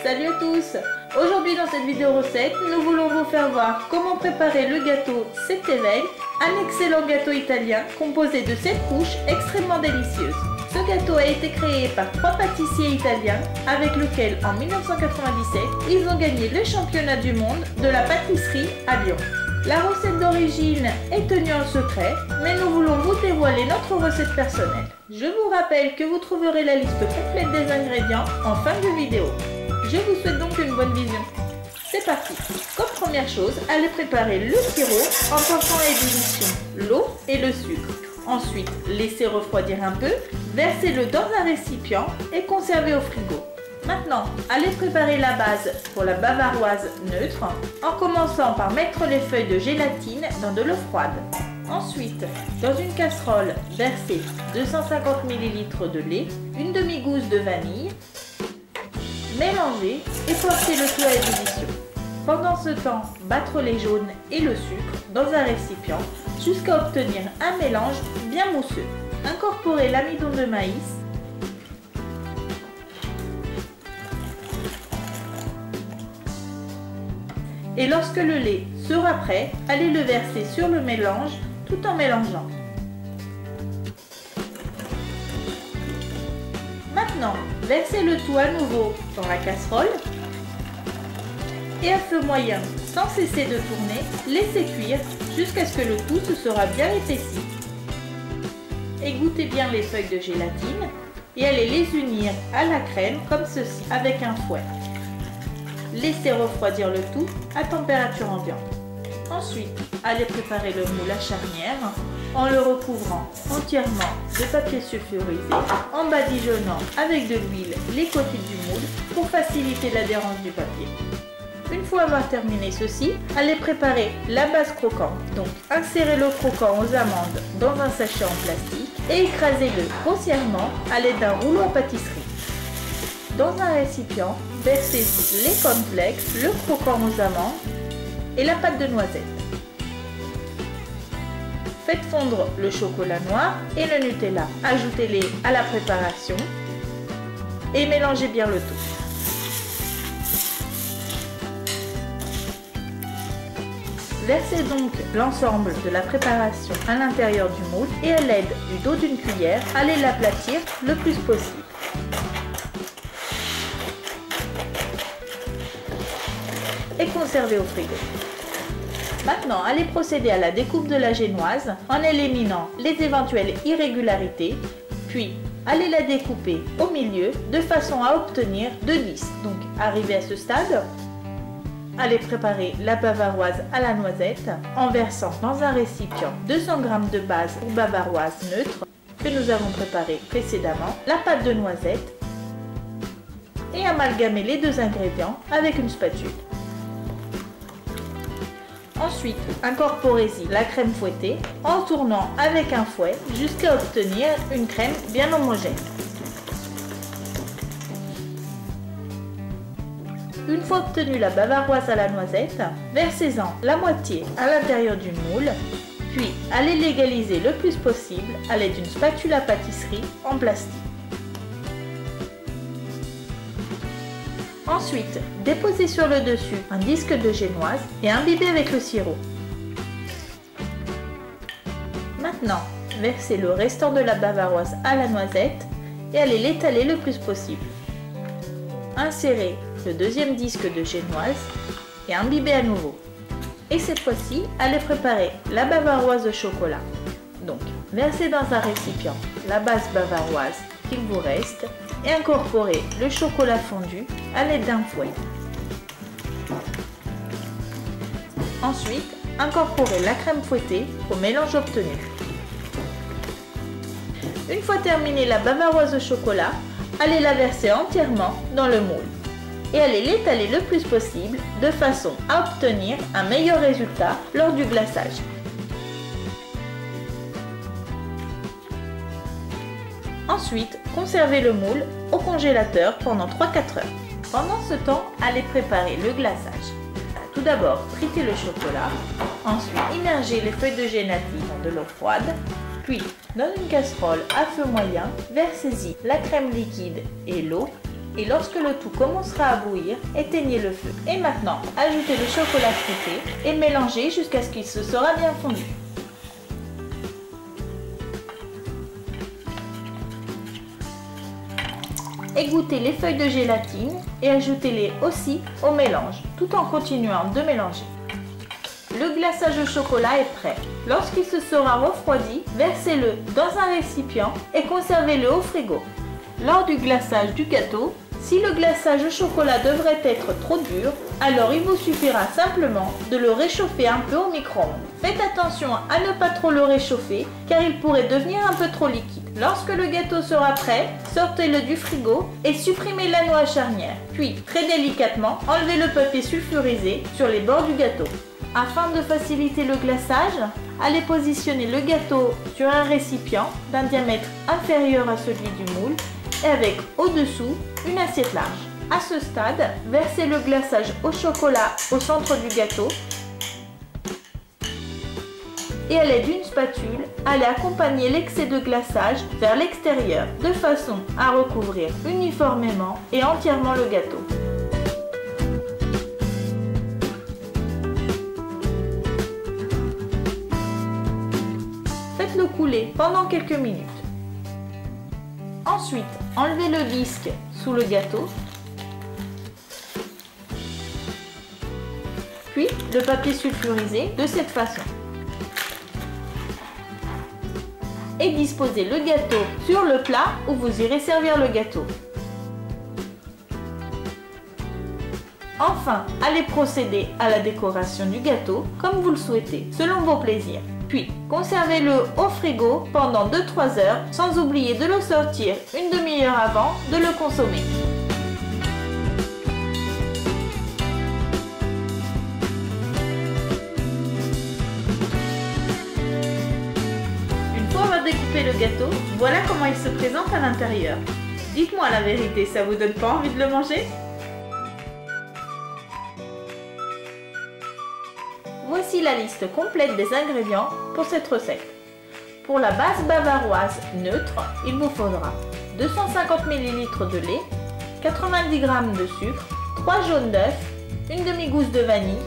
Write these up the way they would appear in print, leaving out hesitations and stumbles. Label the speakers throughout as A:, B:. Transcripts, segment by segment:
A: Salut à tous! Aujourd'hui dans cette vidéo recette, nous voulons vous faire voir comment préparer le gâteau 7 éveils, un excellent gâteau italien composé de 7 couches extrêmement délicieuses. Ce gâteau a été créé par 3 pâtissiers italiens avec lequel en 1997, ils ont gagné le championnat du monde de la pâtisserie à Lyon. La recette d'origine est tenue en secret, mais nous voulons vous dévoiler notre recette personnelle. Je vous rappelle que vous trouverez la liste complète des ingrédients en fin de vidéo. Je vous souhaite donc une bonne vision. C'est parti. Comme première chose, allez préparer le sirop en portant à ébullition l'eau et le sucre. Ensuite, laissez refroidir un peu, versez-le dans un récipient et conservez au frigo. Maintenant, allez préparer la base pour la bavaroise neutre en commençant par mettre les feuilles de gélatine dans de l'eau froide. Ensuite, dans une casserole, versez 250 ml de lait, une demi-gousse de vanille, mélangez et portez le tout à ébullition. Pendant ce temps, battre les jaunes et le sucre dans un récipient jusqu'à obtenir un mélange bien mousseux. Incorporez l'amidon de maïs, et lorsque le lait sera prêt, allez le verser sur le mélange tout en mélangeant. Maintenant, versez le tout à nouveau dans la casserole et à feu moyen, sans cesser de tourner, laissez cuire jusqu'à ce que le tout se sera bien épaissi. Égouttez bien les feuilles de gélatine et allez les unir à la crème comme ceci avec un fouet. Laissez refroidir le tout à température ambiante. Ensuite, allez préparer le moule à charnière en le recouvrant entièrement de papier sulfurisé, en badigeonnant avec de l'huile les côtés du moule pour faciliter l'adhérence du papier. Une fois avoir terminé ceci, allez préparer la base croquante. Donc, insérez le croquant aux amandes dans un sachet en plastique et écrasez-le grossièrement à l'aide d'un rouleau à pâtisserie. Dans un récipient, versez les cornflakes, le croquant aux amandes et la pâte de noisette. Faites fondre le chocolat noir et le Nutella. Ajoutez-les à la préparation et mélangez bien le tout. Versez donc l'ensemble de la préparation à l'intérieur du moule et à l'aide du dos d'une cuillère, allez l'aplatir le plus possible. Et conservez au frigo. Maintenant, allez procéder à la découpe de la génoise en éliminant les éventuelles irrégularités, puis allez la découper au milieu de façon à obtenir 2 disques. Donc, arrivé à ce stade, allez préparer la bavaroise à la noisette en versant dans un récipient 200 g de base ou bavaroise neutre que nous avons préparé précédemment, la pâte de noisette et amalgamer les deux ingrédients avec une spatule. Ensuite, incorporez-y la crème fouettée en tournant avec un fouet jusqu'à obtenir une crème bien homogène. Une fois obtenue la bavaroise à la noisette, versez-en la moitié à l'intérieur du moule, puis allez l'égaliser le plus possible à l'aide d'une spatule à pâtisserie en plastique. Ensuite, déposez sur le dessus un disque de génoise et imbibez avec le sirop. Maintenant, versez le restant de la bavaroise à la noisette et allez l'étaler le plus possible. Insérez le deuxième disque de génoise et imbibez à nouveau. Et cette fois-ci, allez préparer la bavaroise au chocolat. Donc, versez dans un récipient la base bavaroise qu'il vous reste et incorporez le chocolat fondu à l'aide d'un fouet. Ensuite, incorporez la crème fouettée au mélange obtenu. Une fois terminée la bavaroise au chocolat, allez la verser entièrement dans le moule et allez l'étaler le plus possible de façon à obtenir un meilleur résultat lors du glaçage. Ensuite, conservez le moule au congélateur pendant 3-4 heures. Pendant ce temps, allez préparer le glaçage. Tout d'abord, tritez le chocolat, ensuite immergez les feuilles de gélatine dans de l'eau froide, puis dans une casserole à feu moyen, versez-y la crème liquide et l'eau et lorsque le tout commencera à bouillir, éteignez le feu. Et maintenant, ajoutez le chocolat fouetté et mélangez jusqu'à ce qu'il se sera bien fondu. Égouttez les feuilles de gélatine et ajoutez-les aussi au mélange, tout en continuant de mélanger. Le glaçage au chocolat est prêt. Lorsqu'il se sera refroidi, versez-le dans un récipient et conservez-le au frigo. Lors du glaçage du gâteau, si le glaçage au chocolat devrait être trop dur, alors il vous suffira simplement de le réchauffer un peu au micro-ondes. Faites attention à ne pas trop le réchauffer car il pourrait devenir un peu trop liquide. Lorsque le gâteau sera prêt, sortez-le du frigo et supprimez la noix charnière. Puis, très délicatement, enlevez le papier sulfurisé sur les bords du gâteau. Afin de faciliter le glaçage, allez positionner le gâteau sur un récipient d'un diamètre inférieur à celui du moule et avec au-dessous une assiette large. À ce stade, versez le glaçage au chocolat au centre du gâteau et à l'aide d'une spatule, allez accompagner l'excès de glaçage vers l'extérieur de façon à recouvrir uniformément et entièrement le gâteau. Faites-le couler pendant quelques minutes. Ensuite, enlevez le disque sous le gâteau, puis le papier sulfurisé de cette façon. Et disposez le gâteau sur le plat où vous irez servir le gâteau. Enfin, allez procéder à la décoration du gâteau comme vous le souhaitez, selon vos plaisirs. Puis, conservez-le au frigo pendant 2-3 heures, sans oublier de le sortir une demi-heure avant de le consommer. Une fois avoir découpé le gâteau, voilà comment il se présente à l'intérieur. Dites-moi la vérité, ça vous donne pas envie de le manger ? Voici la liste complète des ingrédients pour cette recette. Pour la base bavaroise neutre, il vous faudra 250 ml de lait, 90 g de sucre, 3 jaunes d'œufs, une demi-gousse de vanille,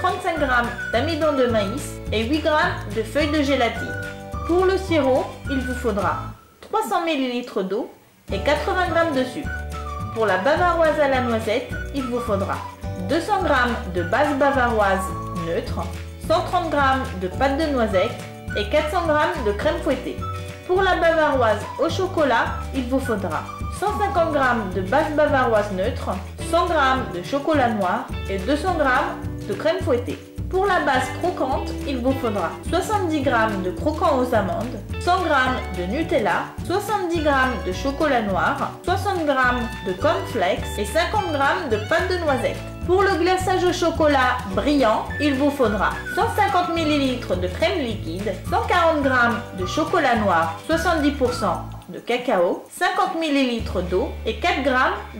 A: 35 g d'amidon de maïs et 8 g de feuilles de gélatine. Pour le sirop, il vous faudra 300 ml d'eau et 80 g de sucre. Pour la bavaroise à la noisette, il vous faudra 200 g de base bavaroise neutre, 130 g de pâte de noisette et 400 g de crème fouettée. Pour la bavaroise au chocolat, il vous faudra 150 g de base bavaroise neutre, 100 g de chocolat noir et 200 g de crème fouettée. Pour la base croquante, il vous faudra 70 g de croquant aux amandes, 100 g de Nutella, 70 g de chocolat noir, 60 g de cornflakes et 50 g de pâte de noisette. Pour le glaçage au chocolat brillant, il vous faudra 150 ml de crème liquide, 140 g de chocolat noir 70% de cacao, 50 ml d'eau et 4 g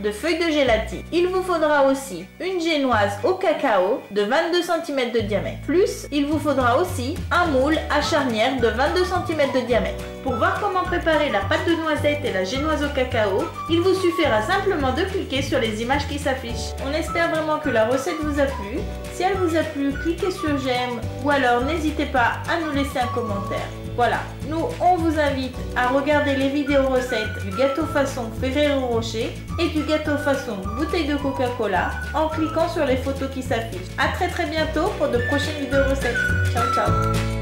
A: de feuilles de gélatine. Il vous faudra aussi une génoise au cacao de 22 cm de diamètre. Plus, il vous faudra aussi un moule à charnière de 22 cm de diamètre. Pour voir comment préparer la pâte de noisette et la génoise au cacao, il vous suffira simplement de cliquer sur les images qui s'affichent. On espère vraiment que la recette vous a plu. Si elle vous a plu, cliquez sur j'aime ou alors n'hésitez pas à nous laisser un commentaire. Voilà, nous on vous invite à regarder les vidéos recettes du gâteau façon Ferrero Rocher et du gâteau façon bouteille de Coca-Cola en cliquant sur les photos qui s'affichent. A très bientôt pour de prochaines vidéos recettes. Ciao ciao.